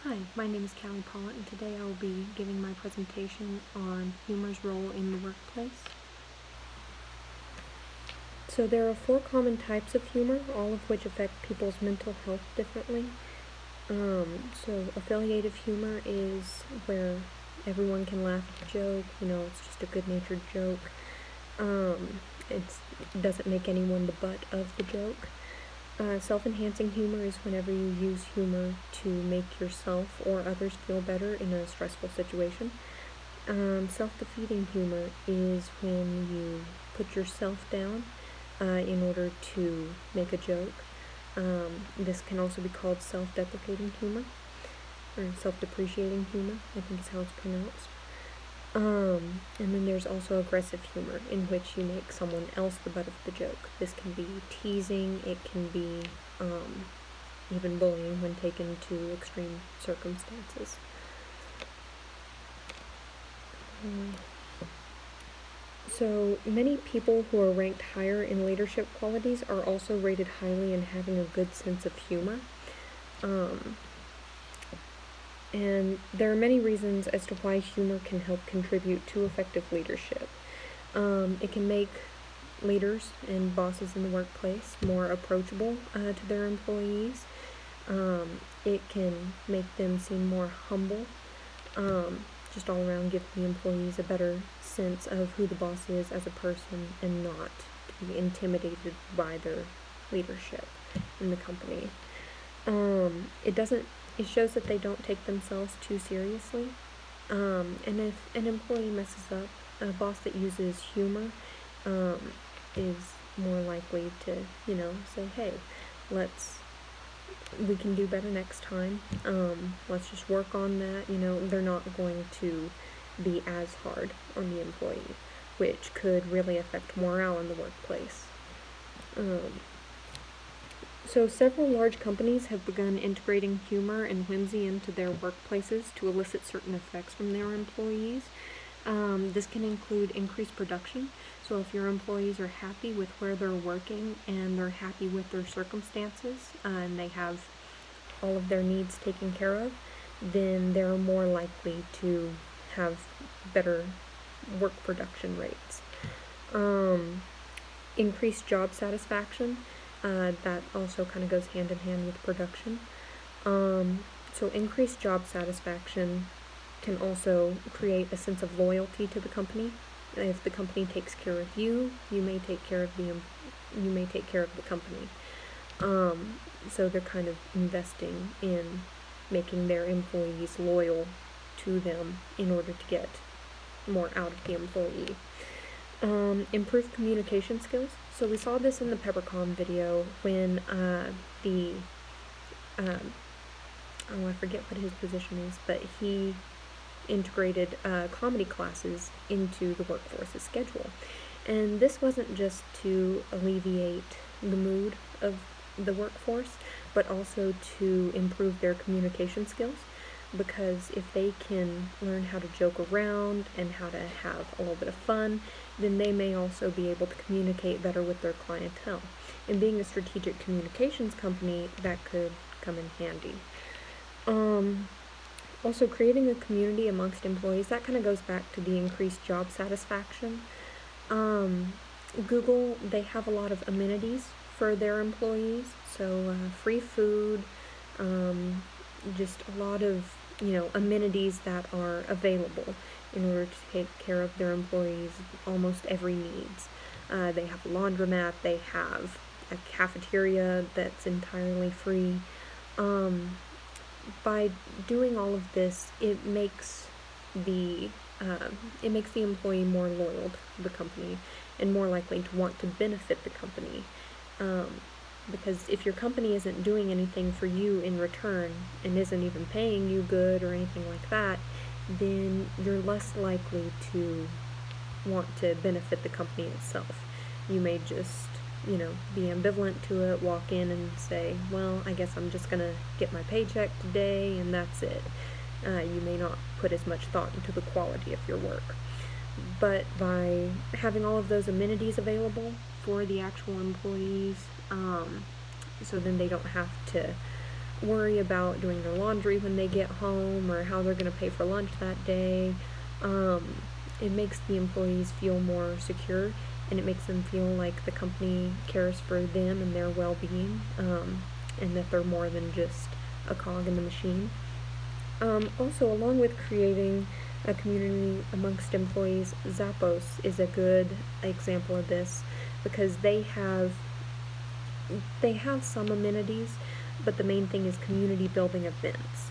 Hi, my name is Callie Pollitt, and today I will be giving my presentation on humor's role in the workplace. So there are 4 common types of humor, all of which affect people's mental health differently. So affiliative humor is where everyone can laugh at the joke, it's just a good-natured joke. It doesn't make anyone the butt of the joke. Self-enhancing humor is whenever you use humor to make yourself or others feel better in a stressful situation. Self-defeating humor is when you put yourself down in order to make a joke. This can also be called self-deprecating humor, or self-depreciating humor, I think is how it's pronounced. And then there's also aggressive humor, in which you make someone else the butt of the joke. This can be teasing, it can be even bullying when taken to extreme circumstances. So many people who are ranked higher in leadership qualities are also rated highly in having a good sense of humor. And there are many reasons as to why humor can help contribute to effective leadership. It can make leaders and bosses in the workplace more approachable to their employees. It can make them seem more humble. Just all around give the employees a better sense of who the boss is as a person and not to be intimidated by their leadership in the company. It shows that they don't take themselves too seriously. And if an employee messes up, a boss that uses humor is more likely to, say, hey, we can do better next time. Let's just work on that. They're not going to be as hard on the employee, which could really affect morale in the workplace. So several large companies have begun integrating humor and whimsy into their workplaces to elicit certain effects from their employees. This can include increased production. So if your employees are happy with where they're working and they're happy with their circumstances and they have all of their needs taken care of, then they're more likely to have better work production rates. Increased job satisfaction. That also kind of goes hand in hand with production. So increased job satisfaction can also create a sense of loyalty to the company. If the company takes care of you, you may take care of the company. So they're kind of investing in making their employees loyal to them in order to get more out of the employee. Improved communication skills. So we saw this in the Peppercom video when I forget what his position is, but he integrated comedy classes into the workforce's schedule. And this wasn't just to alleviate the mood of the workforce, but also to improve their communication skills. Because if they can learn how to joke around and how to have a little bit of fun, then they may also be able to communicate better with their clientele. And being a strategic communications company, that could come in handy. Also, creating a community amongst employees, that kind of goes back to the increased job satisfaction. Google, they have a lot of amenities for their employees, so free food, just a lot of amenities that are available in order to take care of their employees' almost every needs. They have a laundromat, they have a cafeteria that's entirely free. By doing all of this, it makes the employee more loyal to the company and more likely to want to benefit the company. Because if your company isn't doing anything for you in return and isn't even paying you good or anything like that, then you're less likely to want to benefit the company itself. You may just, be ambivalent to it, walk in and say, well, I guess I'm just going to get my paycheck today and that's it. You may not put as much thought into the quality of your work. But by having all of those amenities available for the actual employees, so then they don't have to worry about doing their laundry when they get home or how they're going to pay for lunch that day. It makes the employees feel more secure, and it makes them feel like the company cares for them and their well-being, and that they're more than just a cog in the machine. Also, along with creating a community amongst employees, Zappos is a good example of this, because they have some amenities, but the main thing is community building events.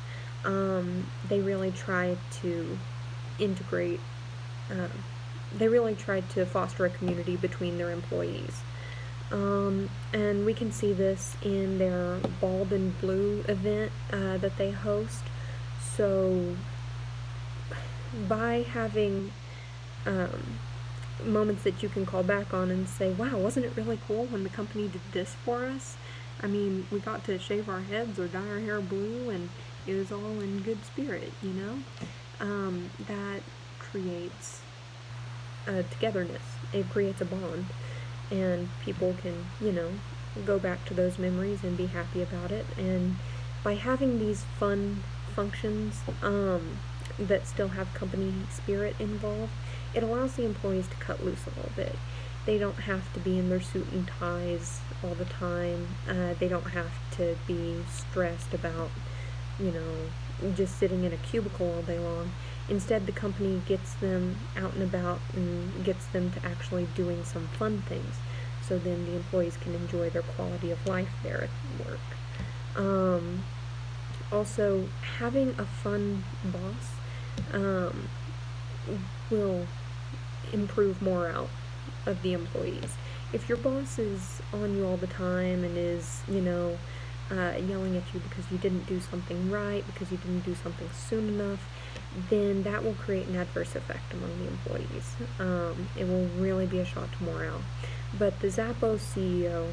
They really try to integrate, they really try to foster a community between their employees. And we can see this in their Bald and Blue event that they host. So by having moments that you can call back on and say, wow, wasn't it really cool when the company did this for us? I mean, we got to shave our heads or dye our hair blue, and it was all in good spirit, you know? That creates a togetherness. It creates a bond, and people can, go back to those memories and be happy about it. And by having these fun functions that still have company spirit involved, it allows the employees to cut loose a little bit. They don't have to be in their suit and ties all the time. They don't have to be stressed about, just sitting in a cubicle all day long. Instead, the company gets them out and about and gets them to actually doing some fun things. So then the employees can enjoy their quality of life there at work. Also, having a fun boss will improve morale of the employees. If your boss is on you all the time and is, yelling at you because you didn't do something right, because you didn't do something soon enough, then that will create an adverse effect among the employees. It will really be a shot to morale. But the Zappos CEO,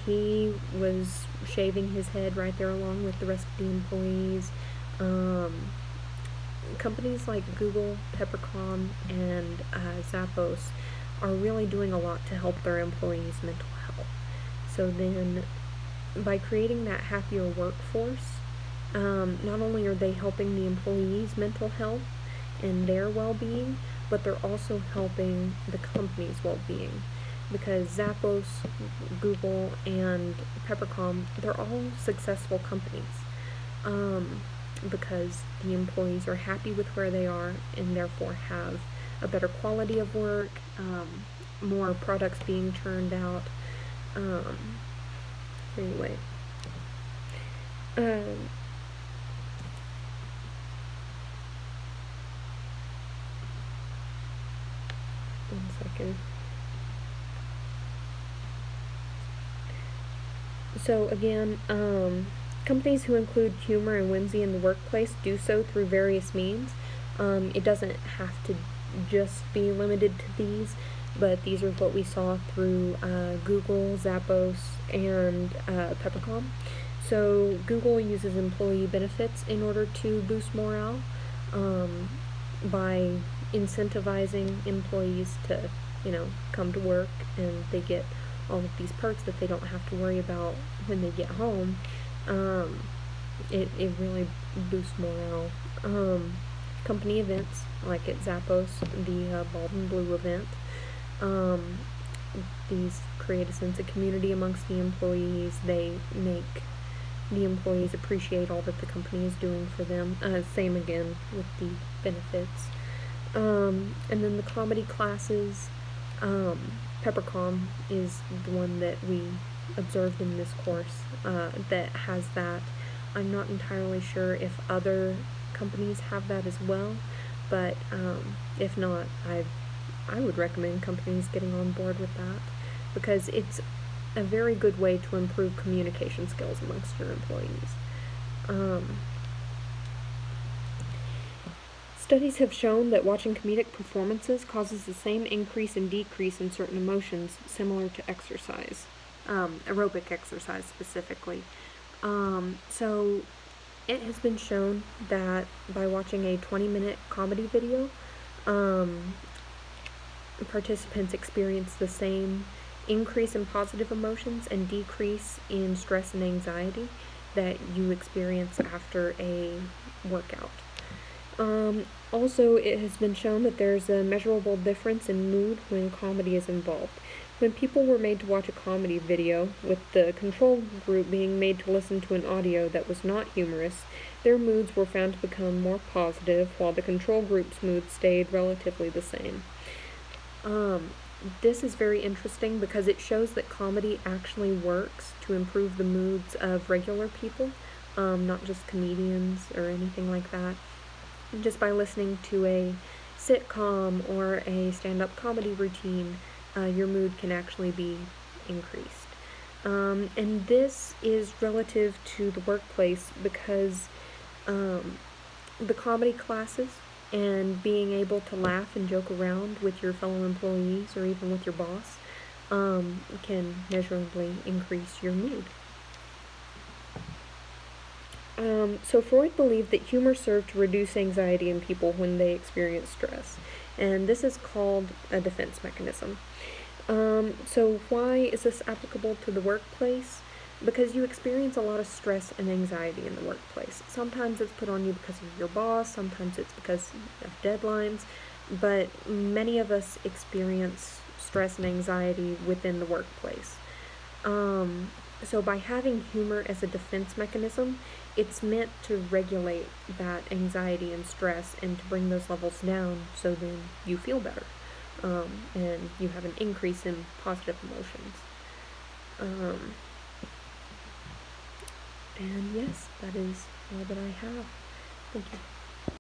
he was shaving his head right there along with the rest of the employees. Companies like Google, Peppercom, and Zappos are really doing a lot to help their employees' mental health. So then, by creating that happier workforce, not only are they helping the employees' mental health and their well-being, but they're also helping the company's well-being. Because Zappos, Google, and Peppercom, they're all successful companies. Because the employees are happy with where they are and therefore have a better quality of work, more products being churned out. Anyway. 1 second. So again, companies who include humor and whimsy in the workplace do so through various means. It doesn't have to just be limited to these, but these are what we saw through Google, Zappos, and Peppercom. So Google uses employee benefits in order to boost morale by incentivizing employees to, come to work, and they get all of these perks that they don't have to worry about when they get home. It really boosts morale. Company events, like at Zappos, the Bald and Blue event, these create a sense of community amongst the employees. They make the employees appreciate all that the company is doing for them. Same again with the benefits. And then the comedy classes, Peppercom is the one that we observed in this course that has that. I'm not entirely sure if other companies have that as well, but if not, I would recommend companies getting on board with that, because it's a very good way to improve communication skills amongst your employees. Studies have shown that watching comedic performances causes the same increase and decrease in certain emotions similar to exercise, aerobic exercise specifically. So it has been shown that by watching a 20-minute comedy video, participants experience the same increase in positive emotions and decrease in stress and anxiety. that you experience after a workout. Also, it has been shown that there's a measurable difference in mood when comedy is involved. When people were made to watch a comedy video, with the control group being made to listen to an audio that was not humorous, their moods were found to become more positive, while the control group's mood stayed relatively the same. This is very interesting because it shows that comedy actually works to improve the moods of regular people, not just comedians or anything like that. Just by listening to a sitcom or a stand-up comedy routine, your mood can actually be increased. And this is relative to the workplace because the comedy classes and being able to laugh and joke around with your fellow employees or even with your boss can measurably increase your mood. So Freud believed that humor served to reduce anxiety in people when they experience stress, and this is called a defense mechanism. So why is this applicable to the workplace? Because you experience a lot of stress and anxiety in the workplace. Sometimes it's put on you because of your boss, sometimes it's because of deadlines, but many of us experience stress and anxiety within the workplace. So by having humor as a defense mechanism, it's meant to regulate that anxiety and stress and to bring those levels down so then you feel better. And you have an increase in positive emotions. And yes, that is all that I have. Thank you.